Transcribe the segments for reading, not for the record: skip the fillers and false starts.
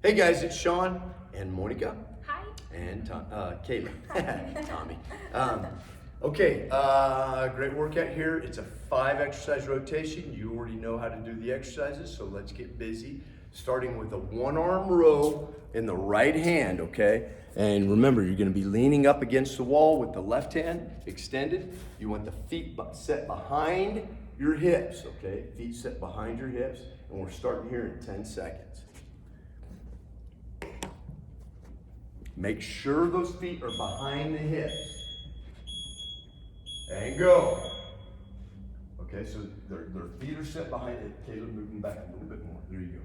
Hey guys, it's Sean and Monica Hi. and Kayla. Hi. Tommy. Great workout here. It's a 5 exercise rotation. You already know how to do the exercises, so let's get busy. Starting with a 1-arm row in the right hand, okay? And remember, you're gonna be leaning up against the wall with the left hand extended. You want the feet set behind your hips, okay? Feet set behind your hips, and we're starting here in 10 seconds. Make sure those feet are behind the hips. And go. Okay, so their feet are set behind it. Caleb, moving back a little bit more. There you go.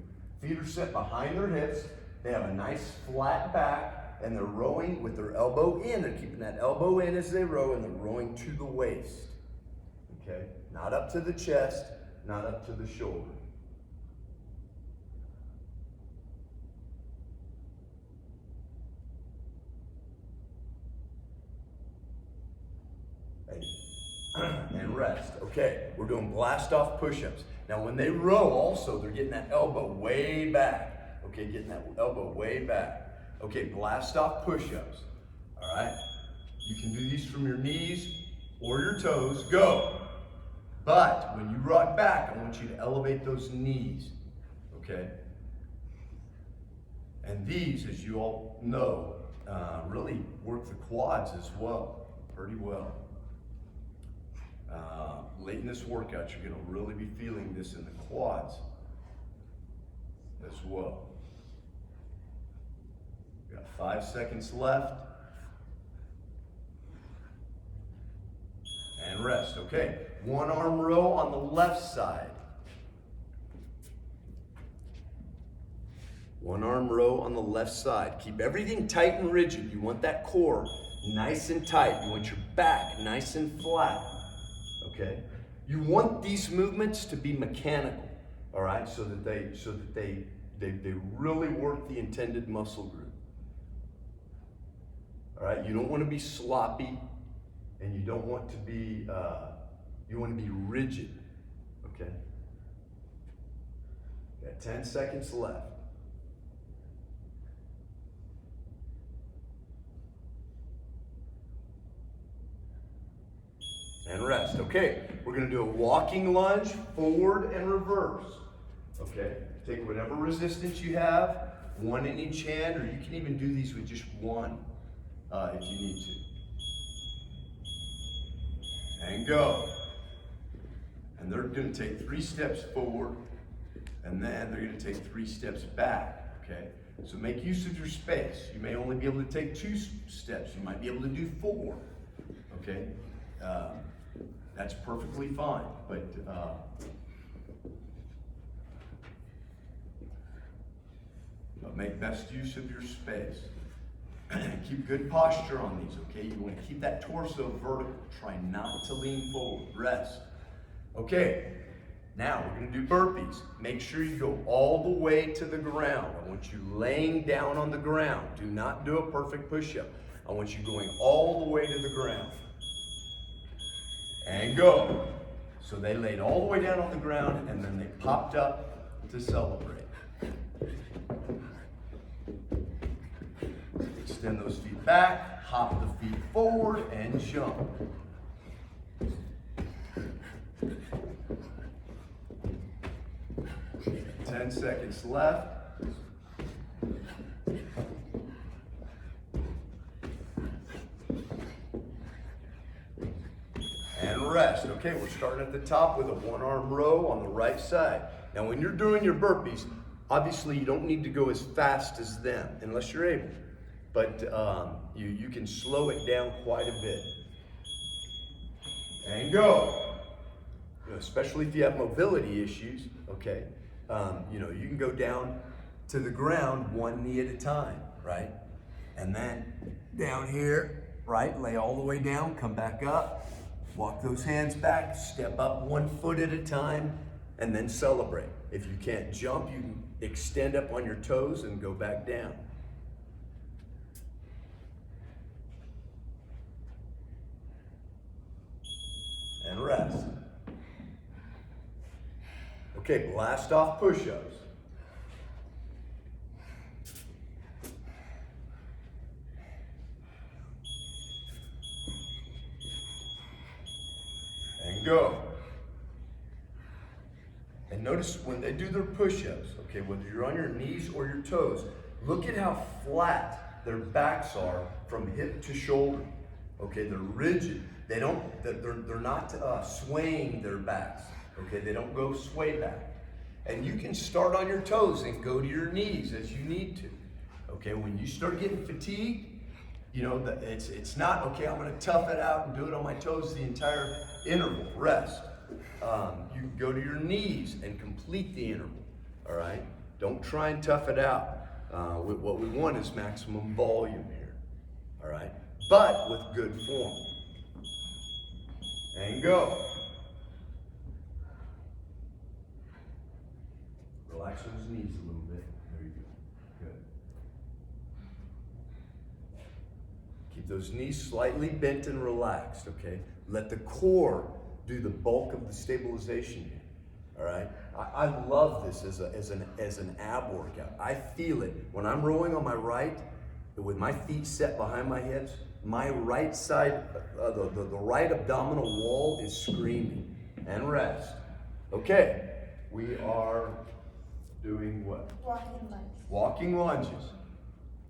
Feet are set behind their hips. They have a nice flat back, and they're rowing with their elbow in. They're keeping that elbow in as they row, and they're rowing to the waist. Okay, not up to the chest, not up to the shoulder. And rest. Okay, we're doing blast off push-ups. Now when they row also, they're getting that elbow way back. Okay, getting that elbow way back. Okay, blast off push-ups. All right, you can do these from your knees or your toes. Go. But when you rock back, I want you to elevate those knees. Okay? And these, as you all know, really work the quads as well, pretty well. Late in this workout, you're going to really be feeling this in the quads as well. We got 5 seconds left. And rest. Okay, 1-arm row on the left side. 1-arm row on the left side. Keep everything tight and rigid. You want that core nice and tight. You want your back nice and flat. Okay? You want these movements to be mechanical, all right? So that they really work the intended muscle group. All right? You don't want to be sloppy, and you don't want to be you want to be rigid. Okay? Got 10 seconds left. And rest. Okay, we're going to do a walking lunge, forward and reverse. Okay, take whatever resistance you have, one in each hand, or you can even do these with just one if you need to. And go. And they're going to take 3 steps forward, and then they're going to take 3 steps back. Okay, so make use of your space. You may only be able to take 2 steps. You might be able to do 4. Okay. That's perfectly fine, but make best use of your space. Keep good posture on these, okay? You want to keep that torso vertical. Try not to lean forward. Rest. Okay, now we're going to do burpees. Make sure you go all the way to the ground. I want you laying down on the ground. Do not do a perfect push-up. I want you going all the way to the ground. And go. So they laid all the way down on the ground, and then they popped up to celebrate. Extend those feet back, hop the feet forward, and jump. Ten seconds left. And rest. Okay, we're starting at the top with a 1-arm row on the right side. Now when you're doing your burpees, obviously you don't need to go as fast as them unless you're able. But you can slow it down quite a bit. And go. Especially if you have mobility issues, okay? You can go down to the ground 1 knee at a time, right? And then down here, right? Lay all the way down, come back up. Walk those hands back, step up 1 foot at a time, and then celebrate. If you can't jump, you can extend up on your toes and go back down. And rest. Okay, blast off push-ups. And go. And notice when they do their push-ups, okay, whether you're on your knees or your toes, look at how flat their backs are from hip to shoulder. Okay, they're rigid. They're not swaying their backs. Okay, they don't go sway back. And you can start on your toes and go to your knees as you need to. Okay, when you start getting fatigued, you know, it's not, okay, I'm going to tough it out and do it on my toes the entire interval. Rest. You can go to your knees and complete the interval. All right? Don't try and tough it out. What we want is maximum volume here. All right? But with good form. And go. Relax those knees a little bit. There you go. Good. Keep those knees slightly bent and relaxed, okay? Let the core do the bulk of the stabilization here, all right? I love this as an ab workout. I feel it. When I'm rowing on my right, with my feet set behind my hips, my right side, the right abdominal wall is screaming. And rest. Okay, we are doing what? Walking lunges. Walking lunges.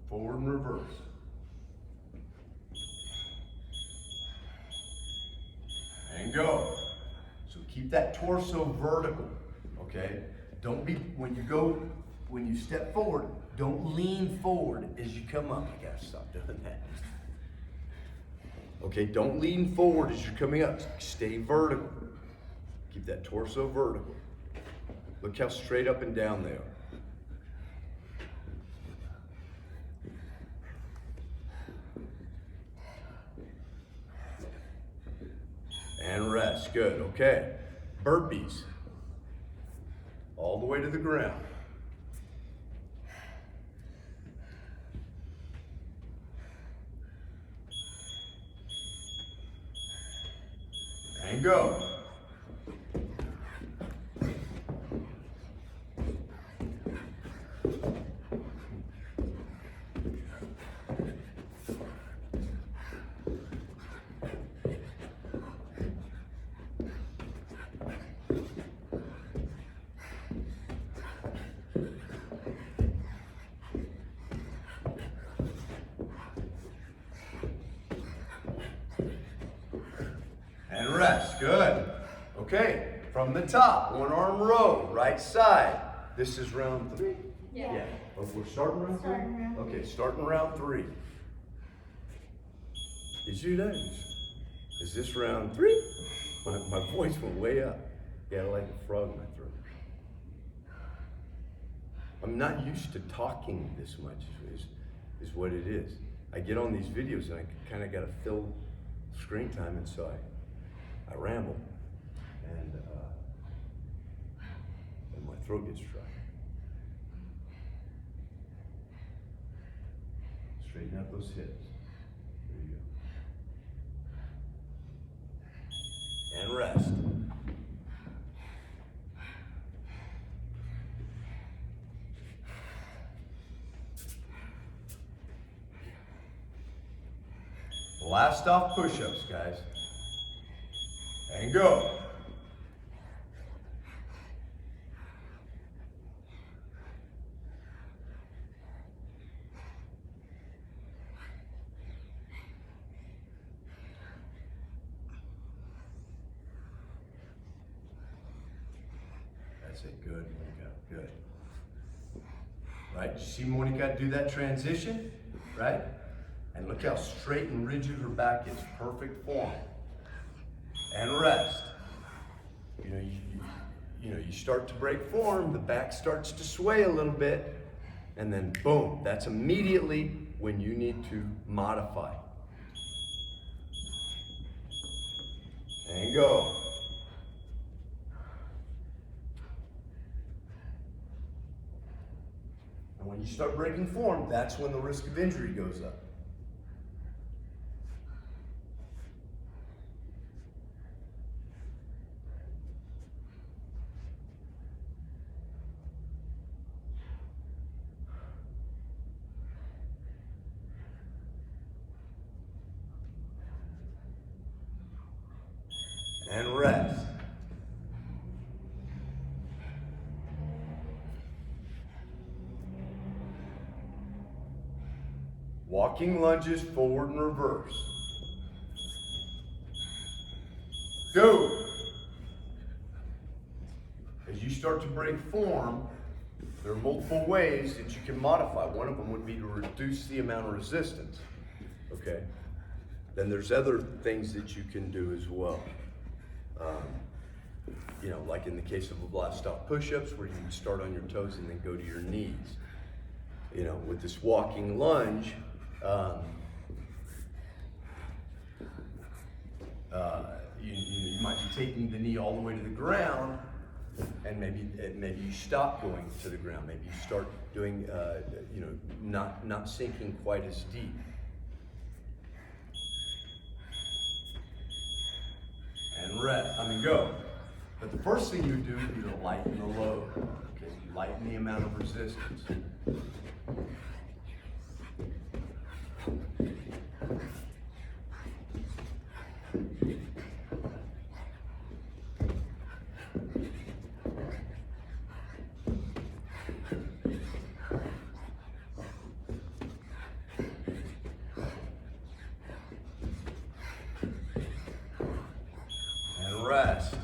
Forward and reverse. And go. So keep that torso vertical, okay? Don't be, when you step forward, don't lean forward as you come up. I gotta stop doing that. Okay, don't lean forward as you're coming up. Stay vertical. Keep that torso vertical. Look how straight up and down they are. And rest. Good. Okay. Burpees. All the way to the ground. And go. And rest. Good. Okay. From the top, one arm row, right side. This is round 3. Yeah. Oh, we're starting round 3? Starting round Okay, starting round 3. Is you nice? Is this round 3? My voice went way up. Yeah, like a frog in my throat. I'm not used to talking this much, is what it is. I get on these videos and I kind of got to fill screen time, and so I ramble, and my throat gets dry. Straighten out those hips. There you go. And rest. Last off push-ups, guys. And go. That's it. Good, Monica. Good. Right? You see Monica do that transition? Right? And look how straight and rigid her back is. Perfect form. And rest. You start to break form, the back starts to sway a little bit, and then boom, that's immediately when you need to modify. And go. And when you start breaking form, that's when the risk of injury goes up. and rest. Walking lunges forward and reverse. Go. As you start to break form, there are multiple ways that you can modify. One of them would be to reduce the amount of resistance. Okay? Then there's other things that you can do as well. You know, like in the case of a blast-off push-ups, where you can start on your toes and then go to your knees. You know, with this walking lunge, you might be taking the knee all the way to the ground, and maybe you stop going to the ground. Maybe you start doing, you know, not sinking quite as deep. And rest. Go. But the first thing you do is to lighten the load. Okay, lighten the amount of resistance. Rest.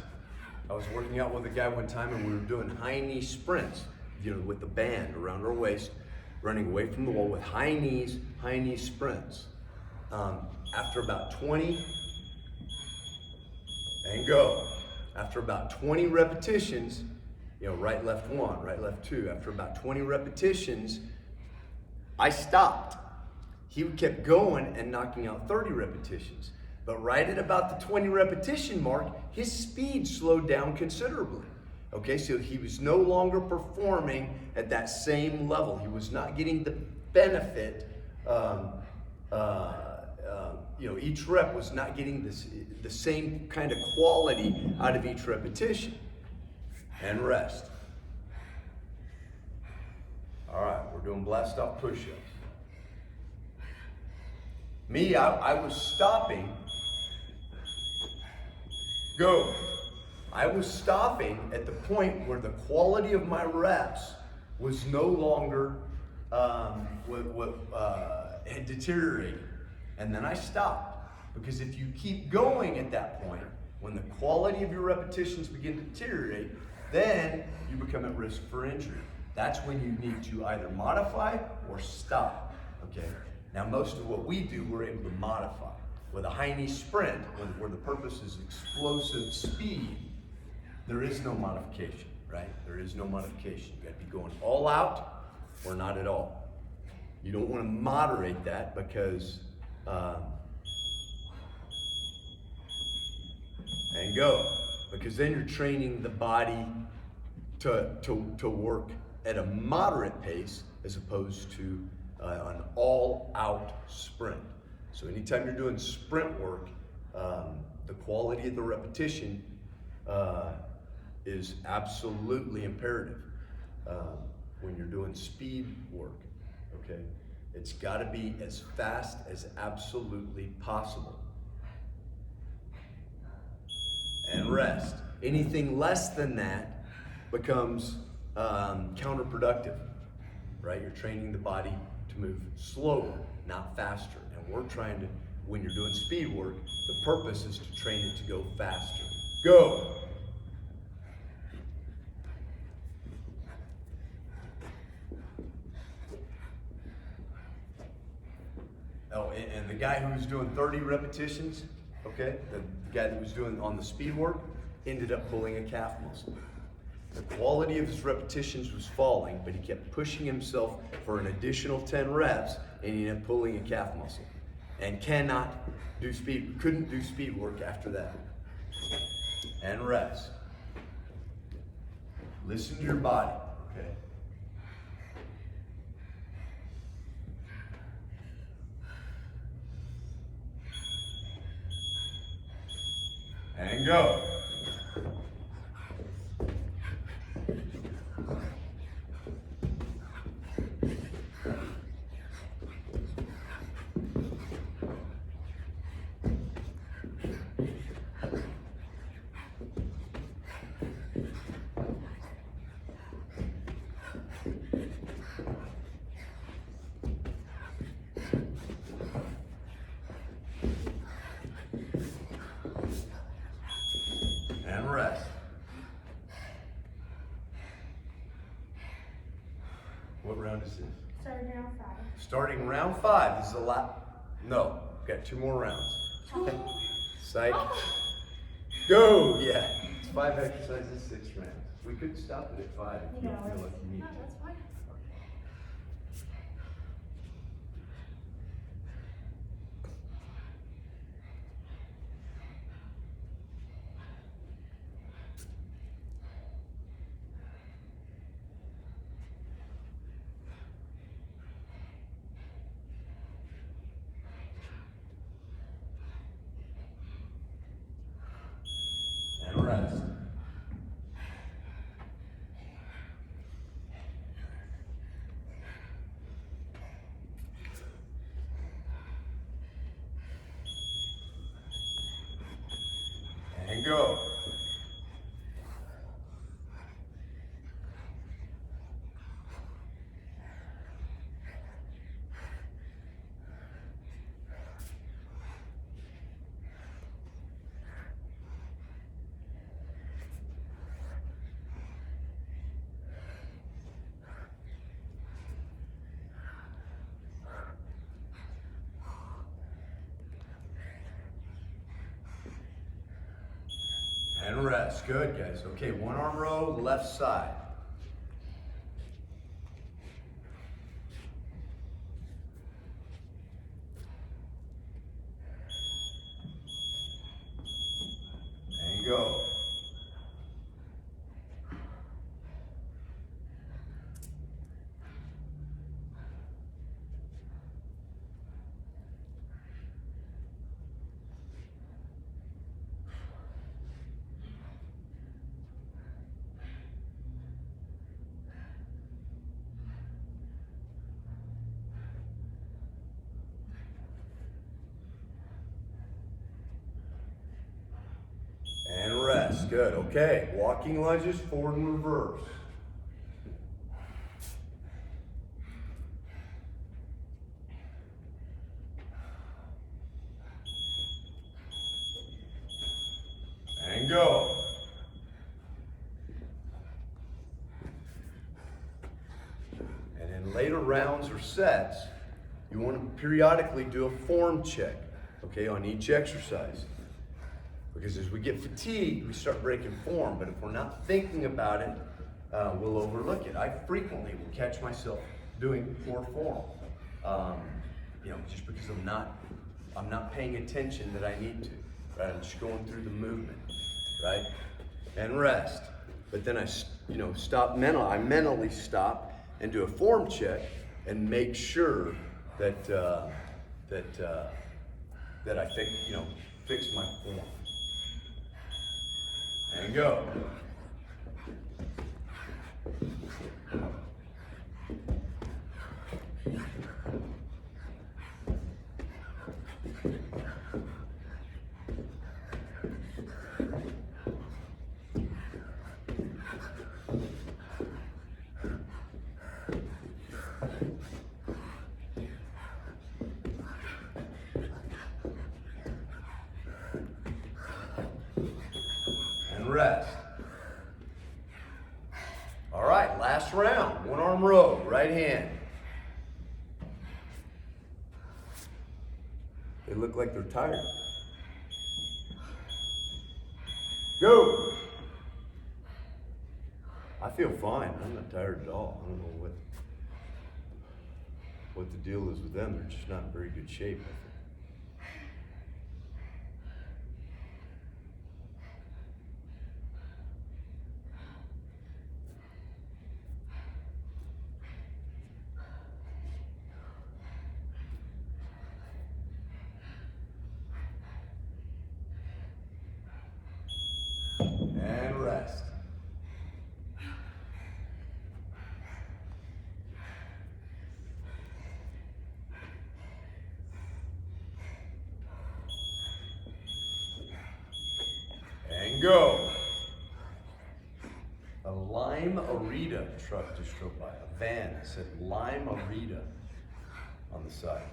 I was working out with a guy one time and we were doing high knee sprints, you know, with the band around our waist, running away from the wall with high knee sprints. After about 20, and go. After about 20 repetitions, you know, right, left one, right, left two. After about 20 repetitions, I stopped. He kept going and knocking out 30 repetitions. But right at about the 20 repetition mark, his speed slowed down considerably. Okay, so he was no longer performing at that same level. He was not getting the benefit. You know, each rep was not getting the same kind of quality out of each repetition. And rest. All right, we're doing blast-off push-ups. Me, I was stopping. Go. I was stopping at the point where the quality of my reps was no longer had deteriorated. And then I stopped. Because if you keep going at that point, when the quality of your repetitions begin to deteriorate, then you become at risk for injury. That's when you need to either modify or stop. Okay? Now most of what we do, we're able to modify. With a high knee sprint, where the purpose is explosive speed, there is no modification, right? There is no modification. You got to be going all out or not at all. You don't want to moderate that because, and go, because then you're training the body to work at a moderate pace as opposed to an all-out sprint. So anytime you're doing sprint work, the quality of the repetition is absolutely imperative. When you're doing speed work, okay? It's got to be as fast as absolutely possible. And rest. Anything less than that becomes counterproductive, right? You're training the body to move slower, not faster. And we're trying to, when you're doing speed work, the purpose is to train it to go faster. Go. Oh, and the guy who was doing 30 repetitions, okay, the guy that was doing on the speed work, ended up pulling a calf muscle. The quality of his repetitions was falling, but he kept pushing himself for an additional 10 reps, and he ended up pulling a calf muscle. And couldn't do speed work after that. And rest. Listen to your body, okay? And go. is this? Starting round 5. Starting round 5. This is a lot. No, got 2 more rounds. Psych. Go! Yeah. It's 5 exercises, 6 rounds. We could stop it at 5 if you don't feel like you need to. That's fine. And rest. And go. And rest. Good, guys. Okay, 1 arm row, left side. And go. And rest. Good. Okay. Walking lunges, forward and reverse. And go. And in later rounds or sets, you want to periodically do a form check, okay, on each exercise. Because as we get fatigued, we start breaking form. But if we're not thinking about it, we'll overlook it. I frequently will catch myself doing poor form, just because I'm not paying attention that I need to. Right, I'm just going through the movement, right, and rest. But then I mentally stop and do a form check and make sure that I think fix my form. And go. Rest. All right, last round. 1 arm row, right hand. They look like they're tired. Go. I feel fine. I'm not tired at all. I don't know what the deal is with them. They're just not in very good shape, I think. And rest. And go. A Lime Arita truck just drove by. A van that said Lime Arita on the side.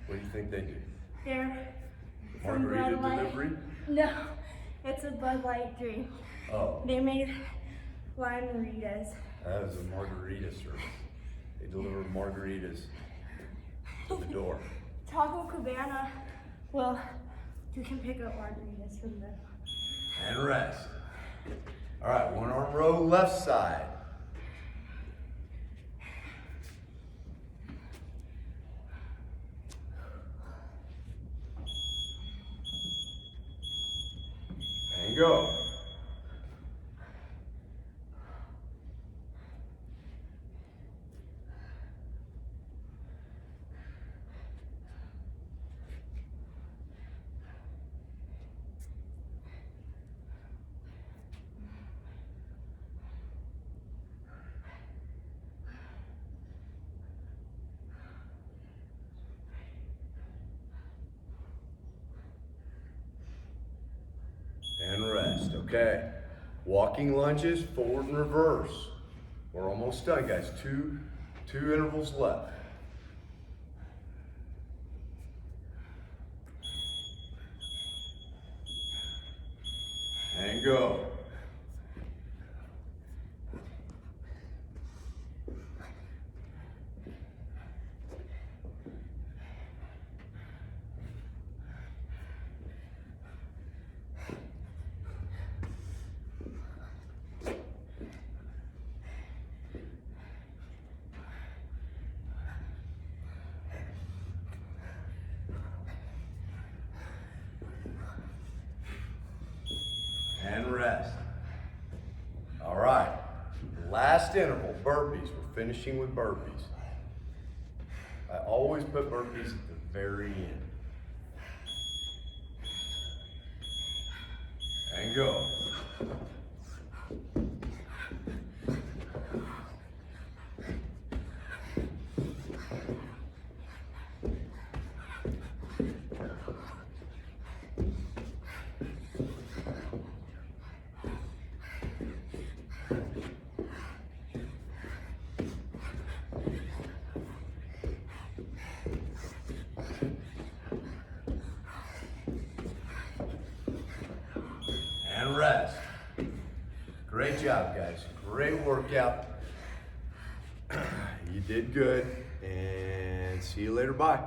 What do you think they do? They're from Margarita Bud Light. delivery? No, it's a Bud Light drink. Oh, They made lime margaritas. that was a margarita service. They deliver margaritas to the door. Taco Cabana. Well, you can pick up margaritas from them. And rest. All right, one arm row left side. And go. And rest, okay. Walking lunges, forward and reverse. We're almost done, guys. Two intervals left. And go. And rest. All right, last interval, burpees. We're finishing with burpees. I always put burpees at the very end. And go. And rest. Great job, guys. Great workout. You did good, and see you later. Bye.